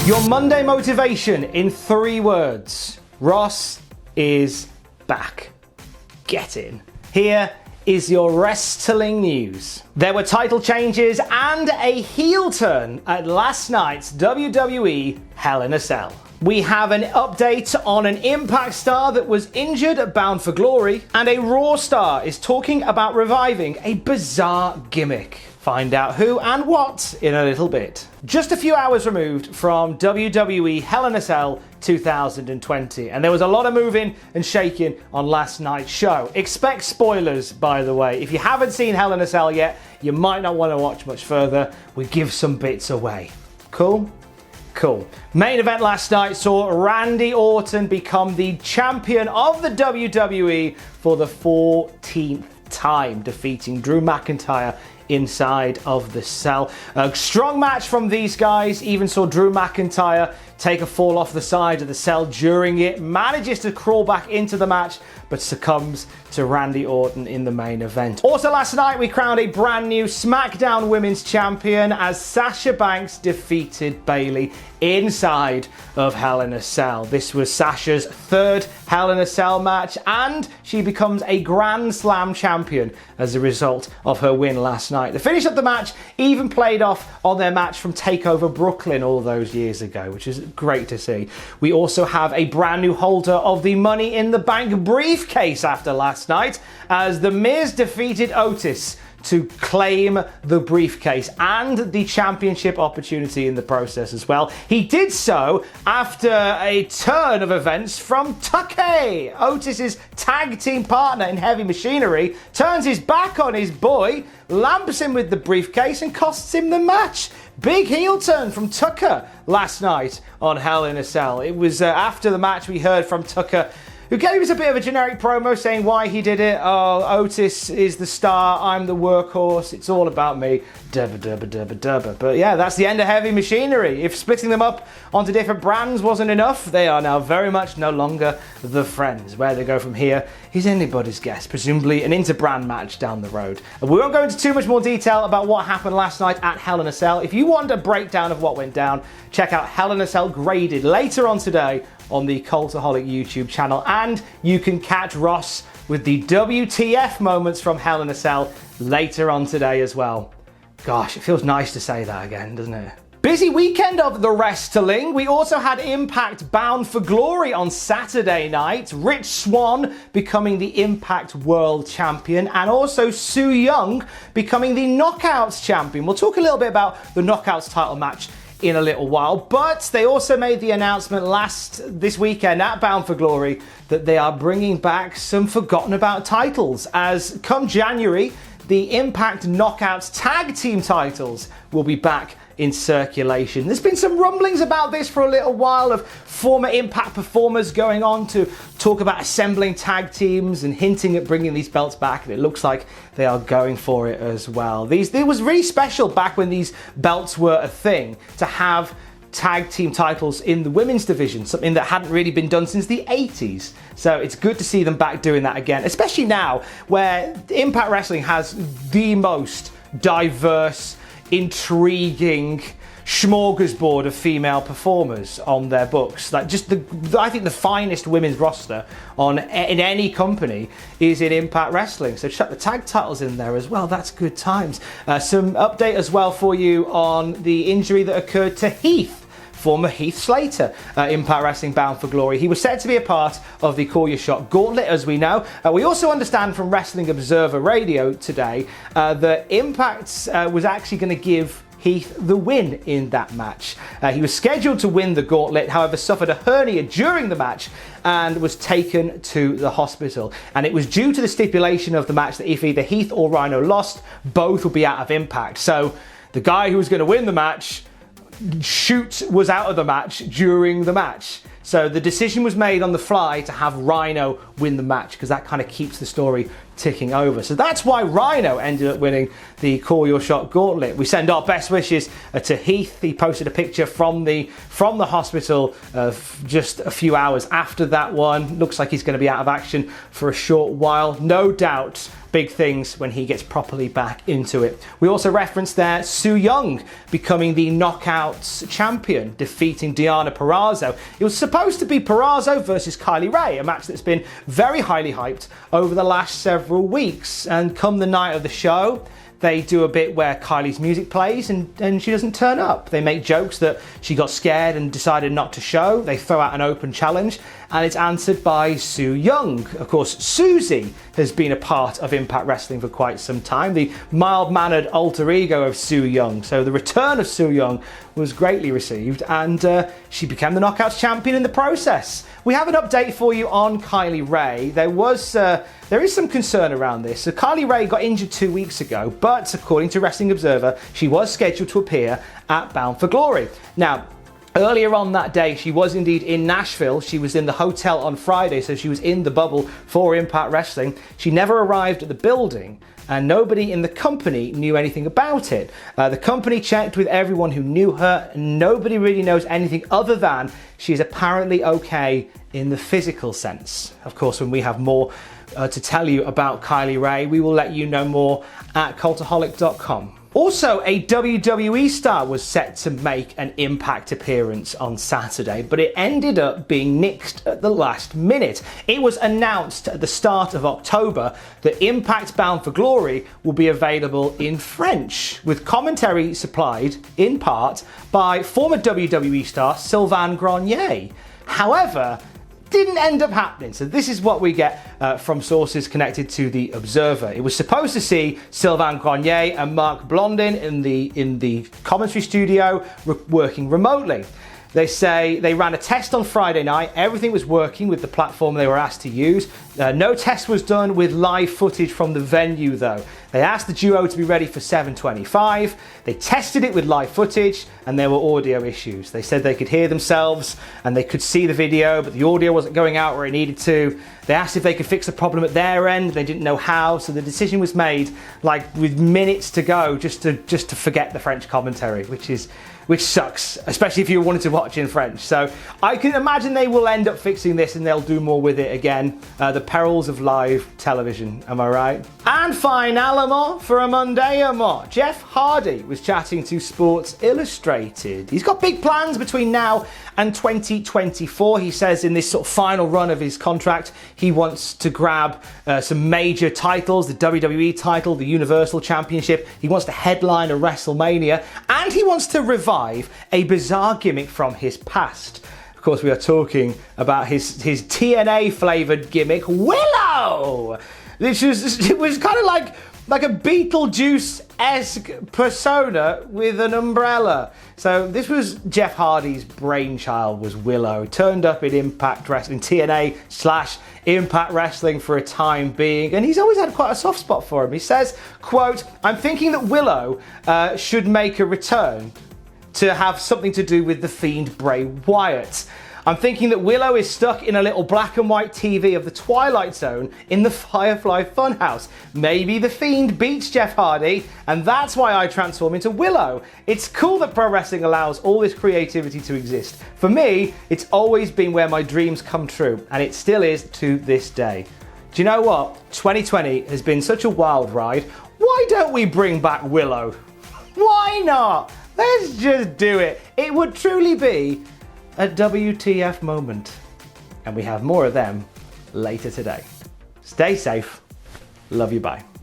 Your Monday motivation in 3 words. Ross is back. Get in. Here is your wrestling news. There were title changes and a heel turn at last night's WWE Hell in a Cell. We have an update on an Impact star that was injured at Bound for Glory, and a Raw star is talking about reviving a bizarre gimmick. Find out who and what in a little bit. Just a few hours removed from WWE Hell in a Cell 2020, and there was a lot of moving and shaking on last night's show. Expect spoilers, by the way. If you haven't seen Hell in a Cell yet, you might not want to watch much further. We give some bits away. Cool? Cool. Main event last night saw Randy Orton become the champion of the WWE for the 14th time, defeating Drew McIntyre inside of the cell. A strong match from these guys. Even saw Drew McIntyre take a fall off the side of the cell during it, manages to crawl back into the match, but succumbs to Randy Orton in the main event. Also last night we crowned a brand new SmackDown Women's Champion as Sasha Banks defeated Bayley inside of Hell in a Cell. This was Sasha's 3rd Hell in a Cell match, and she becomes a Grand Slam champion as a result of her win last night. The finish of the match even played off on their match from TakeOver Brooklyn all those years ago, which is great to see. We also have a brand new holder of the Money in the Bank briefcase after last night, as The Miz defeated Otis to claim the briefcase and the championship opportunity in the process as well. He did so after a turn of events from Tucker, Otis's tag team partner in Heavy Machinery, turns his back on his boy, lamps him with the briefcase and costs him the match. Big heel turn from Tucker last night on Hell in a Cell. It was after the match we heard from Tucker, who gave us a bit of a generic promo saying why he did it. Oh, Otis is the star, I'm the workhorse, it's all about me. Dubba, dubba, dubba, dubba. But yeah, that's the end of Heavy Machinery. If splitting them up onto different brands wasn't enough, they are now very much no longer the Friends. Where they go from here is anybody's guess, presumably an inter-brand match down the road. We won't go into too much more detail about what happened last night at Hell in a Cell. If you want a breakdown of what went down, check out Hell in a Cell Graded later on today on the Cultaholic YouTube channel, and you can catch Ross with the WTF moments from Hell in a Cell later on today as well. Gosh, it feels nice to say that again, doesn't it? Busy weekend of the wrestling. We also had Impact Bound for Glory on Saturday night. Rich Swann becoming the Impact World Champion, and also Su Yung becoming the Knockouts Champion. We'll talk a little bit about the Knockouts title match in a little while, but they also made the announcement this weekend at Bound for Glory that they are bringing back some forgotten about titles, as come January the Impact Knockouts tag team titles will be back in circulation. There's been some rumblings about this for a little while, of former Impact performers going on to talk about assembling tag teams and hinting at bringing these belts back, and it looks like they are going for it as well. It was really special back when these belts were a thing, to have tag team titles in the women's division, something that hadn't really been done since the 80s. So it's good to see them back doing that again, especially now where Impact Wrestling has the most diverse, intriguing smorgasbord of female performers on their books. Like, just I think the finest women's roster in any company is in Impact Wrestling. So chuck the tag titles in there as well. That's good times. Some update as well for you on the injury that occurred to Heath, former Heath Slater, Impact Wrestling Bound for Glory. He was said to be a part of the Call Your Shot Gauntlet, as we know. We also understand from Wrestling Observer Radio today that Impact was actually going to give Heath the win in that match. He was scheduled to win the gauntlet, however suffered a hernia during the match and was taken to the hospital. And it was due to the stipulation of the match that if either Heath or Rhino lost, both would be out of Impact. So the guy who was going to win the match was out of the match during the match. So the decision was made on the fly to have Rhino win the match because that kind of keeps the story ticking over. So that's why Rhino ended up winning the Call Your Shot Gauntlet. We send our best wishes to Heath. He posted a picture from the hospital just a few hours after that one. Looks like he's going to be out of action for a short while. No doubt big things when he gets properly back into it. We also referenced there Su Yung becoming the Knockouts champion, defeating Deonna Purrazzo. It was supposed to be Purrazzo versus Kylie Rae, a match that's been very highly hyped over the last several weeks. And come the night of the show, they do a bit where Kylie's music plays and she doesn't turn up. They make jokes that she got scared and decided not to show. They throw out an open challenge and it's answered by Su Yung. Of course, Susie has been a part of Impact Wrestling for quite some time, the mild-mannered alter ego of Su Yung. So the return of Su Yung was greatly received and she became the Knockouts champion in the process. We have an update for you on Kylie Rae. There is some concern around this. So Kylie Rae got injured 2 weeks ago, but according to Wrestling Observer, she was scheduled to appear at Bound for Glory. Now, earlier on that day, she was indeed in Nashville. She was in the hotel on Friday, so she was in the bubble for Impact Wrestling. She never arrived at the building, and nobody in the company knew anything about it. The company checked with everyone who knew her, and nobody really knows anything other than she's apparently okay in the physical sense. Of course, when we have more to tell you about Kylie Rae, we will let you know more at cultaholic.com. Also, a WWE star was set to make an Impact appearance on Saturday, but it ended up being nixed at the last minute. It was announced at the start of October that Impact Bound for Glory will be available in French, with commentary supplied, in part, by former WWE star Sylvain Grenier. However, didn't end up happening. So this is what we get from sources connected to the Observer. It was supposed to see Sylvain Grenier and Mark Blondin in the commentary studio working remotely. They say they ran a test on Friday night. Everything was working with the platform they were asked to use. No test was done with live footage from the venue though. They asked the duo to be ready for 7:25. They tested it with live footage and there were audio issues. They said they could hear themselves and they could see the video, but the audio wasn't going out where it needed to. They asked if they could fix the problem at their end. They didn't know how, so the decision was made like with minutes to go just to forget the French commentary, which sucks, especially if you wanted to watch in French. So I can imagine they will end up fixing this and they'll do more with it again. The perils of live television, am I right? And finalement, for a Monday, Jeff Hardy was chatting to Sports Illustrated. He's got big plans between now and 2024. He says in this sort of final run of his contract, he wants to grab some major titles, the WWE title, the Universal Championship. He wants to headline a WrestleMania, and he wants to revive a bizarre gimmick from his past. Of course, we are talking about his TNA flavored gimmick, Willow. It was kind of like a Beetlejuice-esque persona with an umbrella. So this was Jeff Hardy's brainchild, was Willow. Turned up in Impact Wrestling, TNA/Impact Wrestling for a time being, and he's always had quite a soft spot for him. He says, quote, "I'm thinking that Willow should make a return to have something to do with the Fiend Bray Wyatt. I'm thinking that Willow is stuck in a little black and white TV of the Twilight Zone in the Firefly Funhouse. Maybe the Fiend beats Jeff Hardy, and that's why I transform into Willow. It's cool that pro wrestling allows all this creativity to exist. For me, it's always been where my dreams come true, and it still is to this day." Do you know what? 2020 has been such a wild ride. Why don't we bring back Willow? Why not? Let's just do it. It would truly be a WTF moment. And we have more of them later today. Stay safe. Love you, bye.